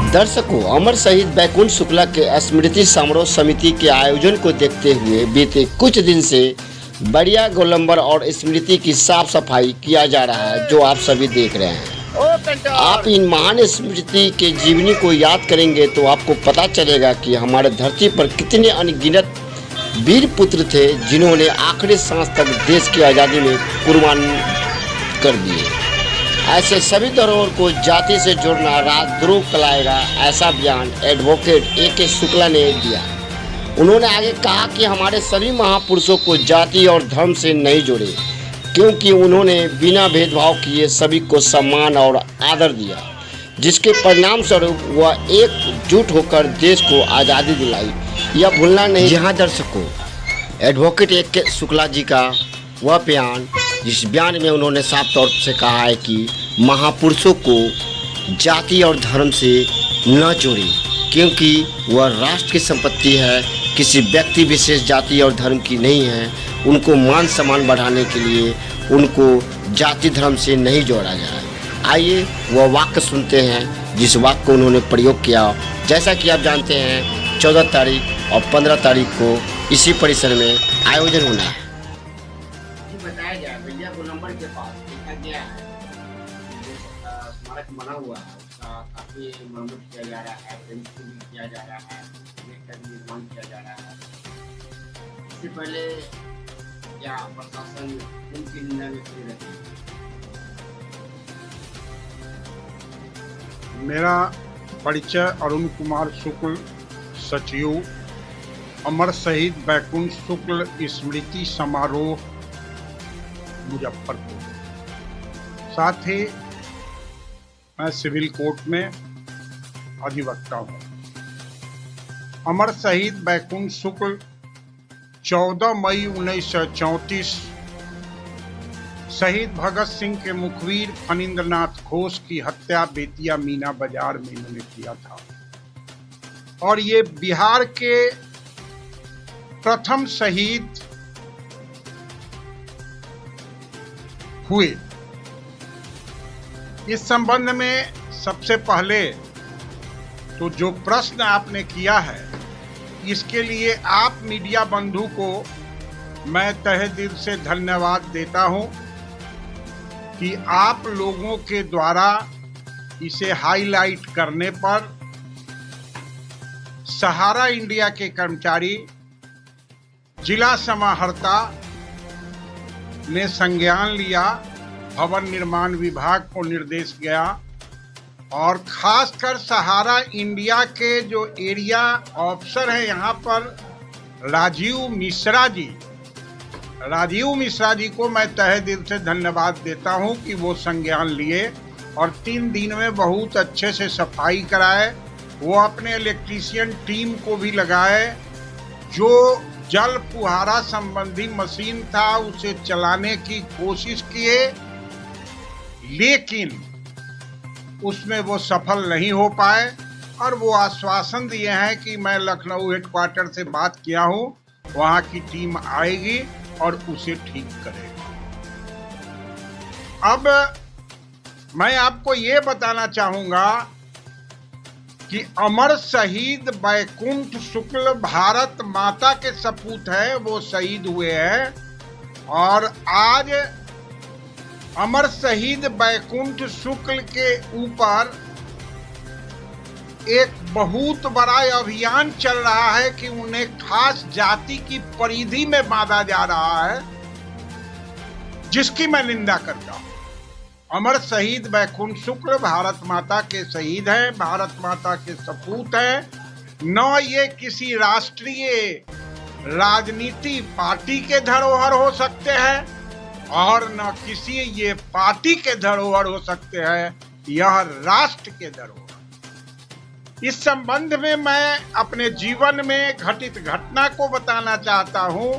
दर्शकों, अमर शहीद बैकुंठ शुक्ला के स्मृति समारोह समिति के आयोजन को देखते हुए बीते कुछ दिन से बढ़िया गोलंबर और स्मृति की साफ सफाई किया जा रहा है, जो आप सभी देख रहे हैं। आप इन महान स्मृति के जीवनी को याद करेंगे तो आपको पता चलेगा कि हमारे धरती पर कितने अनगिनत वीर पुत्र थे, जिन्होंने आखिरी सांस तक देश की आज़ादी में कुर्बान कर दिए। ऐसे सभी धरोहर को जाति से जोड़ना राजद्रोह कहलाएगा, ऐसा बयान एडवोकेट ए.के. शुक्ला ने दिया। उन्होंने आगे कहा कि हमारे सभी महापुरुषों को जाति और धर्म से नहीं जोड़े, क्योंकि उन्होंने बिना भेदभाव किए सभी को सम्मान और आदर दिया, जिसके परिणाम स्वरूप वह एकजुट होकर देश को आज़ादी दिलाई। यह भूलना नहीं। यहाँ दर्शकों, एडवोकेट ए.के. शुक्ला जी का वह बयान, जिस बयान में उन्होंने साफ तौर से कहा है कि महापुरुषों को जाति और धर्म से न जोड़ें, क्योंकि वह राष्ट्र की संपत्ति है, किसी व्यक्ति विशेष जाति और धर्म की नहीं है। उनको मान सम्मान बढ़ाने के लिए उनको जाति धर्म से नहीं जोड़ा जाए। आइए वह वाक्य सुनते हैं, जिस वाक्य को उन्होंने प्रयोग किया। जैसा कि आप जानते हैं, 14 तारीख और 15 तारीख को इसी परिसर में आयोजन होना है। बताया गया बढ़िया गोलंबर के पास देखा गया है, स्मारक बना हुआ है, उसका काफी मरम्मत किया जा रहा है, पेंटिंग भी किया जा रहा है, गेट का भी निर्माण किया जा रहा है। इससे पहले क्या प्रशासन उनकी निंदा में खड़ी रहती है? मेरा परिचय अरुण कुमार शुक्ल, सचिव, अमर शहीद बैकुंठ शुक्ल स्मृति समारोह, मुजफ्फरपुर। साथ ही मैं सिविल कोर्ट में अधिवक्ता हूँ। अमर शहीद बैकुंठ शुक्ल 14 मई 1934 शहीद भगत सिंह के मुखबिर फणींद्रनाथ घोष की हत्या बेतिया मीना बाजार में इन्होंने किया था, और ये बिहार के प्रथम शहीद हुए। इस संबंध में सबसे पहले तो जो प्रश्न आपने किया है, इसके लिए आप मीडिया बंधु को मैं तहे दिल से धन्यवाद देता हूं कि आप लोगों के द्वारा इसे हाईलाइट करने पर सहारा इंडिया के कर्मचारी, जिला समाहर्ता ने संज्ञान लिया, भवन निर्माण विभाग को निर्देश गया, और खासकर सहारा इंडिया के जो एरिया ऑफिसर हैं यहाँ पर राजीव मिश्रा जी को मैं तहे दिल से धन्यवाद देता हूँ कि वो संज्ञान लिए और 3 दिन में बहुत अच्छे से सफाई कराए। वो अपने इलेक्ट्रीशियन टीम को भी लगाए, जो जल फुहारा संबंधी मशीन था उसे चलाने की कोशिश किए, लेकिन उसमें वो सफल नहीं हो पाए, और वो आश्वासन दिए हैं कि मैं लखनऊ हेडक्वार्टर से बात किया हूं, वहां की टीम आएगी और उसे ठीक करेगी। अब मैं आपको ये बताना चाहूंगा कि अमर शहीद बैकुंठ शुक्ल भारत माता के सपूत है, वो शहीद हुए हैं, और आज अमर शहीद बैकुंठ शुक्ल के ऊपर एक बहुत बड़ा अभियान चल रहा है कि उन्हें खास जाति की परिधि में बांधा जा रहा है, जिसकी मैं निंदा करता हूं। अमर शहीद बैकुंठ शुक्ल भारत माता के शहीद हैं, भारत माता के सपूत हैं। न ये किसी राष्ट्रीय राजनीति पार्टी के धरोहर हो सकते हैं, और न किसी ये पार्टी के धरोहर हो सकते हैं, यह राष्ट्र के धरोहर। इस संबंध में मैं अपने जीवन में घटित घटना को बताना चाहता हूं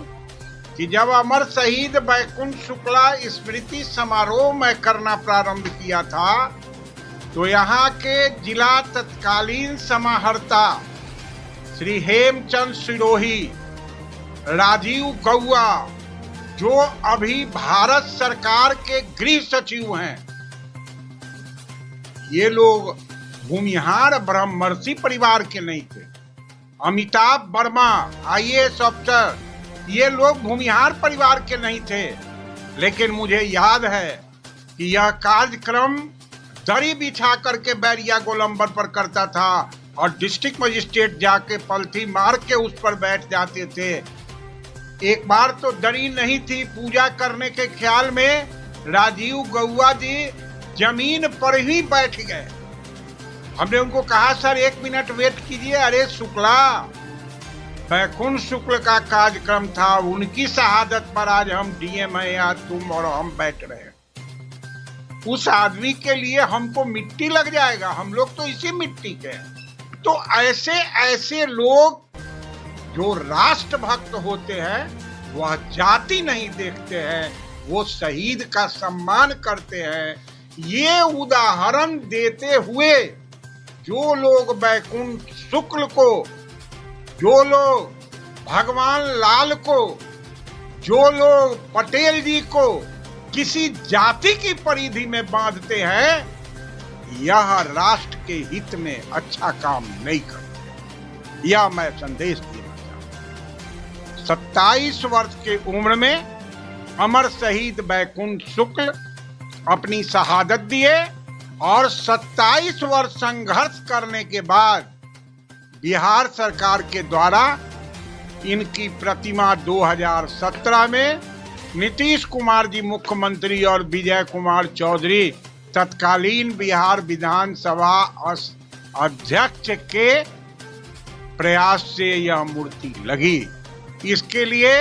कि जब अमर शहीद बैकुंठ शुक्ला स्मृति समारोह में करना प्रारंभ किया था, तो यहाँ के जिला तत्कालीन समाहर्ता श्री हेमचंद सिरोही, राजीव कौआ, जो अभी भारत सरकार के गृह सचिव हैं, ये लोग भूमिहार ब्रह्मर्षि परिवार के नहीं थे। अमिताभ वर्मा IAS अफसर, ये लोग भूमिहार परिवार के नहीं थे। लेकिन मुझे याद है कि यह कार्यक्रम दरी बिछा करके बैरिया गोलंबर पर करता था और डिस्ट्रिक्ट मजिस्ट्रेट जाके पलथी मार के उस पर बैठ जाते थे। एक बार तो दरी नहीं थी, पूजा करने के ख्याल में राजीव गौवा जी जमीन पर ही बैठ गए। हमने उनको कहा सर 1 मिनट वेट कीजिए। अरे शुक्ला, बैकुंठ शुक्ल का कार्यक्रम था, उनकी शहादत पर आज हम DM हैं, या तुम और हम बैठ रहे हैं। उस आदमी के लिए हमको मिट्टी लग जाएगा, हम लोग तो इसी मिट्टी के हैं। तो ऐसे ऐसे लोग जो राष्ट्रभक्त होते हैं, वह जाति नहीं देखते हैं, वो शहीद का सम्मान करते हैं। ये उदाहरण देते हुए जो लोग बैकुंठ शुक्ल को, जो लोग भगवान लाल को, जो लोग पटेल जी को किसी जाति की परिधि में बांधते हैं, यह राष्ट्र के हित में अच्छा काम नहीं करते। यह मैं संदेश देना चाहता हूं। 27 वर्ष की उम्र में अमर शहीद बैकुंठ शुक्ल अपनी शहादत दिए और 27 वर्ष संघर्ष करने के बाद बिहार सरकार के द्वारा इनकी प्रतिमा 2017 में नीतीश कुमार जी मुख्यमंत्री और विजय कुमार चौधरी तत्कालीन बिहार विधानसभा अध्यक्ष के प्रयास से यह मूर्ति लगी। इसके लिए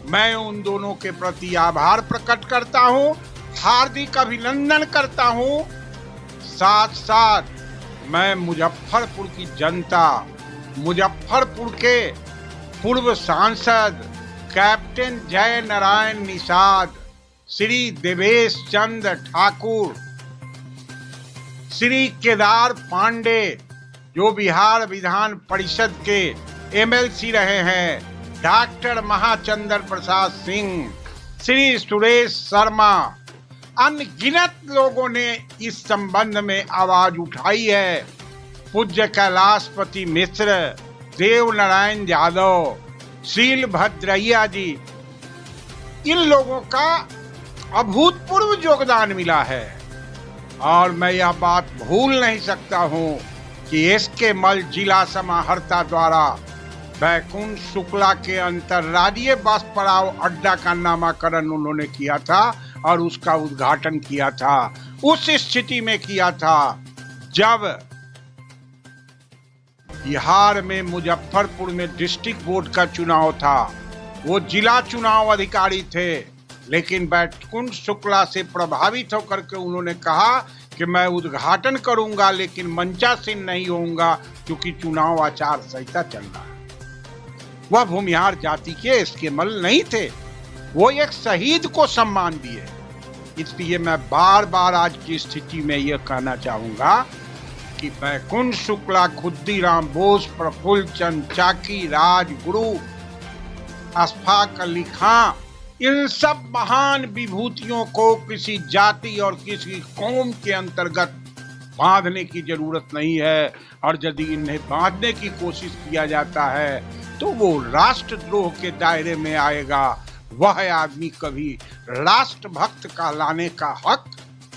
मैं उन दोनों के प्रति आभार प्रकट करता हूं, हार्दिक अभिनंदन करता हूं। साथ साथ मैं मुजफ्फरपुर की जनता, मुजफ्फरपुर के पूर्व सांसद कैप्टन जय नारायण निषाद, श्री देवेश चंद्र ठाकुर, श्री केदार पांडे जो बिहार विधान परिषद के MLC रहे हैं, डॉक्टर महाचंद्र प्रसाद सिंह, श्री सुरेश शर्मा, अनगिनत लोगों ने इस संबंध में आवाज उठाई है। पूज्य कैलाशपति मिश्र, देव नारायण यादव, शील भद्रैया जी, इन लोगों का अभूतपूर्व योगदान मिला है। और मैं यह बात भूल नहीं सकता हूं कि SK मल जिला समाहर्ता द्वारा बैकुंठ शुक्ला के अंतर्राज्यीय बस पड़ाव अड्डा का नामकरण उन्होंने किया था और उसका उद्घाटन किया था। उस स्थिति में किया था जब बिहार में मुजफ्फरपुर में डिस्ट्रिक्ट बोर्ड का चुनाव था। वो जिला चुनाव अधिकारी थे, लेकिन बैकुंठ शुक्ला से प्रभावित होकर के उन्होंने कहा कि मैं उद्घाटन करूंगा लेकिन मंचासीन नहीं होऊंगा क्योंकि चुनाव आचार संहिता चल रहा है। वह भूमिहार जाति के SK मल नहीं थे, वो एक शहीद को सम्मान दिए। इसलिए मैं बार बार आज की स्थिति में यह कहना चाहूंगा कि बैकुंठ शुक्ला, खुद्दीराम बोस, प्रफुल्ल चंद चाकी, राजगुरु, अशफाक अली खां, इन सब महान विभूतियों को किसी जाति और किसी कौम के अंतर्गत बांधने की जरूरत नहीं है। और यदि इन्हें बांधने की कोशिश किया जाता है तो वो राष्ट्रद्रोह के दायरे में आएगा। वह आदमी कभी राष्ट्रभक्त कहलाने का हक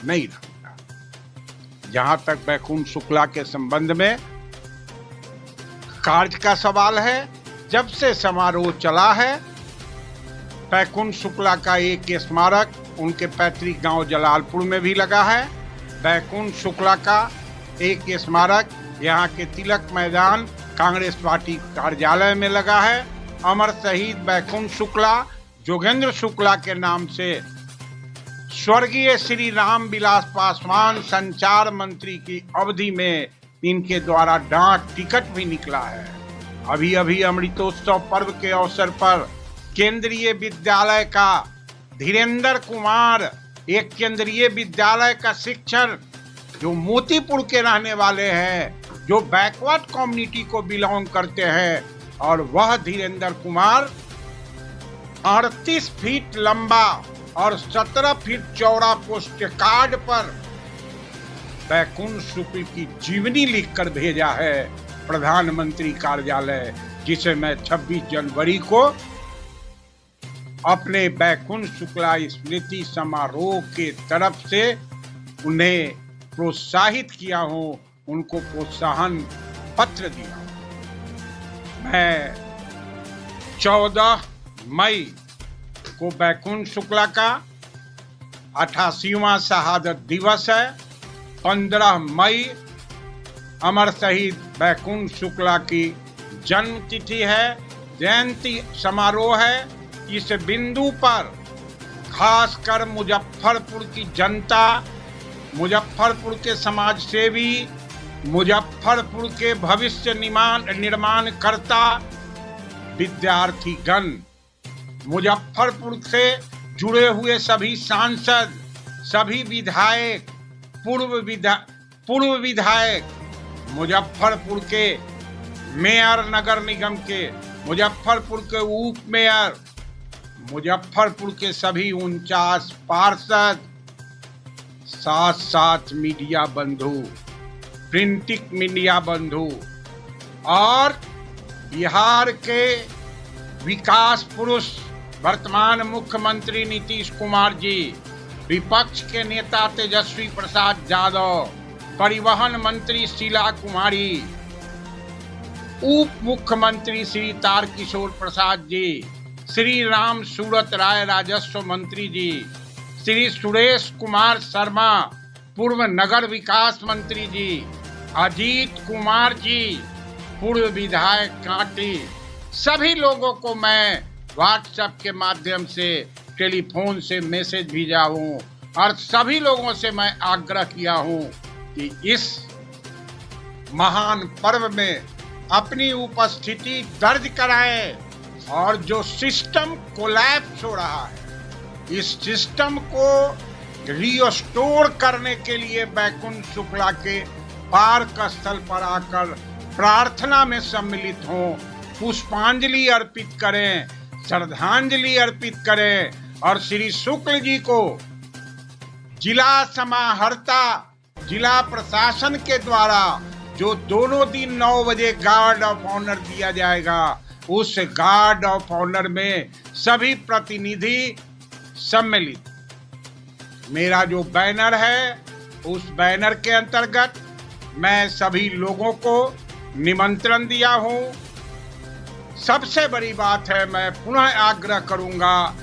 नहीं रखता। जहां तक बैकुंठ शुक्ला के संबंध में कार्य का सवाल है, जब से समारोह चला है, बैकुंठ शुक्ला का एक स्मारक उनके पैतृक गांव जलालपुर में भी लगा है। बैकुंठ शुक्ला का एक स्मारक यहाँ के तिलक मैदान कांग्रेस पार्टी कार्यालय में लगा है। अमर शहीद बैकुंठ शुक्ला जोगेंद्र शुक्ला के नाम से स्वर्गीय श्री राम विलास पासवान संचार मंत्री की अवधि में इनके द्वारा डाक टिकट भी निकला है। अभी अभी अमृतोत्सव पर्व के अवसर पर केंद्रीय विद्यालय का धीरेन्द्र कुमार, एक केंद्रीय विद्यालय का शिक्षक जो मोतीपुर के रहने वाले हैं, जो बैकवर्ड कम्युनिटी को बिलोंग करते हैं, और वह धीरेन्द्र कुमार 38 फीट लंबा और 17 फीट चौड़ा पोस्ट कार्ड पर बैकुंठ शुक्ल की जीवनी लिखकर भेजा है प्रधानमंत्री कार्यालय, जिसे मैं 26 जनवरी को अपने बैकुंठ शुक्ला स्मृति समारोह के तरफ से उन्हें प्रोत्साहित किया हूं, उनको प्रोत्साहन पत्र दिया। मैं 14 मई को बैकुंठ शुक्ला का 88वां शहादत दिवस है। 15 मई अमर शहीद बैकुंठ शुक्ला की जन्म तिथि है, जयंती समारोह है। इस बिंदु पर खासकर मुजफ्फरपुर की जनता, मुजफ्फरपुर के समाज सेवी, मुजफ्फरपुर के भविष्य निर्माण करता विद्यार्थी गण, मुजफ्फरपुर से जुड़े हुए सभी सांसद, सभी विधायक, पूर्व विधायक, मुजफ्फरपुर के मेयर, नगर निगम के, मुजफ्फरपुर के उप मेयर, मुजफ्फरपुर के सभी 49 पार्षद, साथ साथ मीडिया बंधु, प्रिंटिंग मीडिया बंधु और बिहार के विकास पुरुष वर्तमान मुख्यमंत्री नीतीश कुमार जी, विपक्ष के नेता तेजस्वी प्रसाद यादव, परिवहन मंत्री शीला कुमारी, उप मुख्यमंत्री श्री तारकिशोर प्रसाद जी, श्री राम सूरत राय राजस्व मंत्री जी, श्री सुरेश कुमार शर्मा पूर्व नगर विकास मंत्री जी, अजीत कुमार जी पूर्व विधायक कांटी, सभी लोगों को मैं व्हाट्सएप के माध्यम से, टेलीफोन से मैसेज भेजा हूँ और सभी लोगों से मैं आग्रह किया हूँ कि इस महान पर्व में अपनी उपस्थिति दर्ज कराएं और जो सिस्टम कोलैप्स हो रहा है, इस सिस्टम को रिस्टोर करने के लिए बैकुंठ शुक्ला के पार्क स्थल पर आकर प्रार्थना में सम्मिलित हों, पुष्पांजलि अर्पित करें, श्रद्धांजलि अर्पित करें और श्री शुक्ल जी को जिला समाहर्ता, जिला प्रशासन के द्वारा जो दोनों दिन 9 बजे गार्ड ऑफ ऑनर दिया जाएगा, उस गार्ड ऑफ ऑनर में सभी प्रतिनिधि सम्मिलित। मेरा जो बैनर है, उस बैनर के अंतर्गत मैं सभी लोगों को निमंत्रण दिया हूं। सबसे बड़ी बात है, मैं पुनः आग्रह करूंगा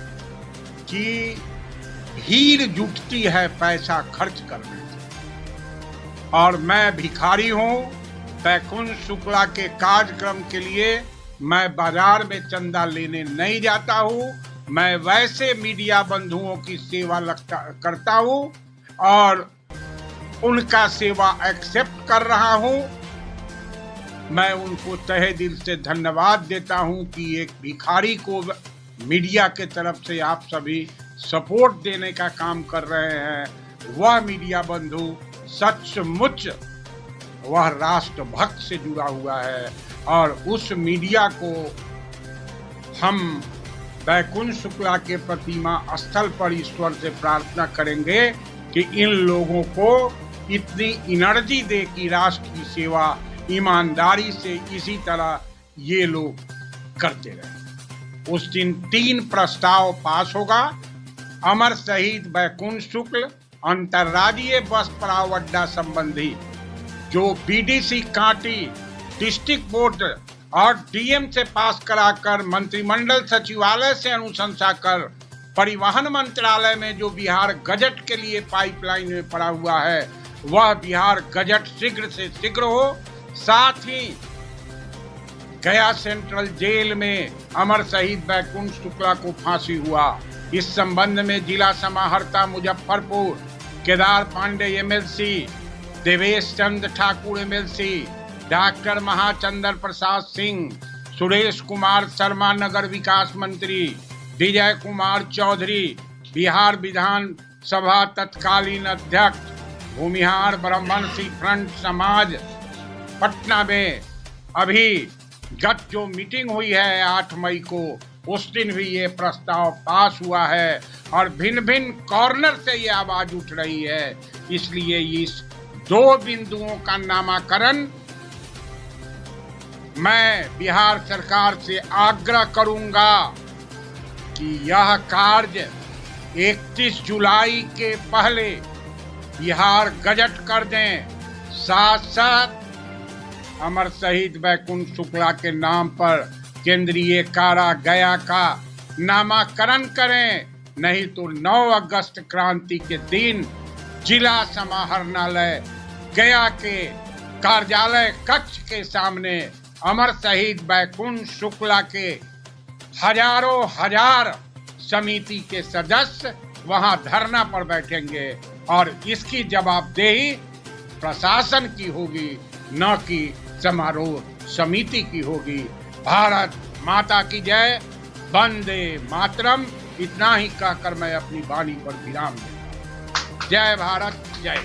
कि भीड़ जुटती है पैसा खर्च करने से, और मैं भिखारी हूं। बैकुंठ शुक्ला के कार्यक्रम के लिए मैं बाजार में चंदा लेने नहीं जाता हूं। मैं वैसे मीडिया बंधुओं की सेवा करता हूं और उनका सेवा एक्सेप्ट कर रहा हूं। मैं उनको तहे दिल से धन्यवाद देता हूं कि एक भिखारी को मीडिया के तरफ से आप सभी सपोर्ट देने का काम कर रहे हैं। वह मीडिया बंधु सचमुच वह राष्ट्रभक्त से जुड़ा हुआ है और उस मीडिया को हम बैकुंठ शुक्ला के प्रतिमा स्थल पर ईश्वर से प्रार्थना करेंगे कि इन लोगों को इतनी एनर्जी दे कि राष्ट्र की सेवा ईमानदारी से इसी तरह ये लोग करते रहे। उस दिन 3 प्रस्ताव पास होगा। अमर शहीद बैकुंठ शुक्ल अंतर्राज्यीय बस पड़ाव अड्डा संबंधी जो बीडीसी कांटी डिस्ट्रिक्ट बोर्ड और डीएम से पास कराकर मंत्रिमंडल सचिवालय से अनुशंसा कर परिवहन मंत्रालय में जो बिहार गजट के लिए पाइपलाइन में पड़ा हुआ है, वह बिहार गजट शीघ्र से शीघ्र हो। साथ ही गया सेंट्रल जेल में अमर शहीद बैकुंठ शुक्ला को फांसी हुआ, इस संबंध में जिला समाहर्ता Muzaffarpur Kedar Pandey MLC, Devesh Chandra Thakur MLC, doctor Mahachandra Prasad Singh, Suresh Kumar Sharma नगर विकास मंत्री, विजय कुमार चौधरी बिहार विधान सभा तत्कालीन अध्यक्ष, भूमिहार ब्रह्मणसी फ्रंट समाज पटना में अभी गत जो मीटिंग हुई है 8 मई को, उस दिन भी ये प्रस्ताव पास हुआ है और भिन्न भिन्न कॉर्नर से ये आवाज उठ रही है। इसलिए इस 2 बिंदुओं का नामाकरण मैं बिहार सरकार से आग्रह करूंगा कि यह कार्य 31 जुलाई के पहले बिहार गजट कर दें। साथ साथ अमर शहीद बैकुंठ शुक्ला के नाम पर केंद्रीय कारा गया का नामाकरण करें, नहीं तो 9 अगस्त क्रांति के दिन जिला समाहरणालय गया के कार्यालय कक्ष के सामने अमर शहीद बैकुंठ शुक्ला के हजारों हजार समिति के सदस्य वहां धरना पर बैठेंगे और इसकी जवाबदेही प्रशासन की होगी, न कि समारोह समिति की होगी। भारत माता की जय, वंदे मातरम। इतना ही कहकर मैं अपनी वाणी पर विराम दूं। जय भारत, जय।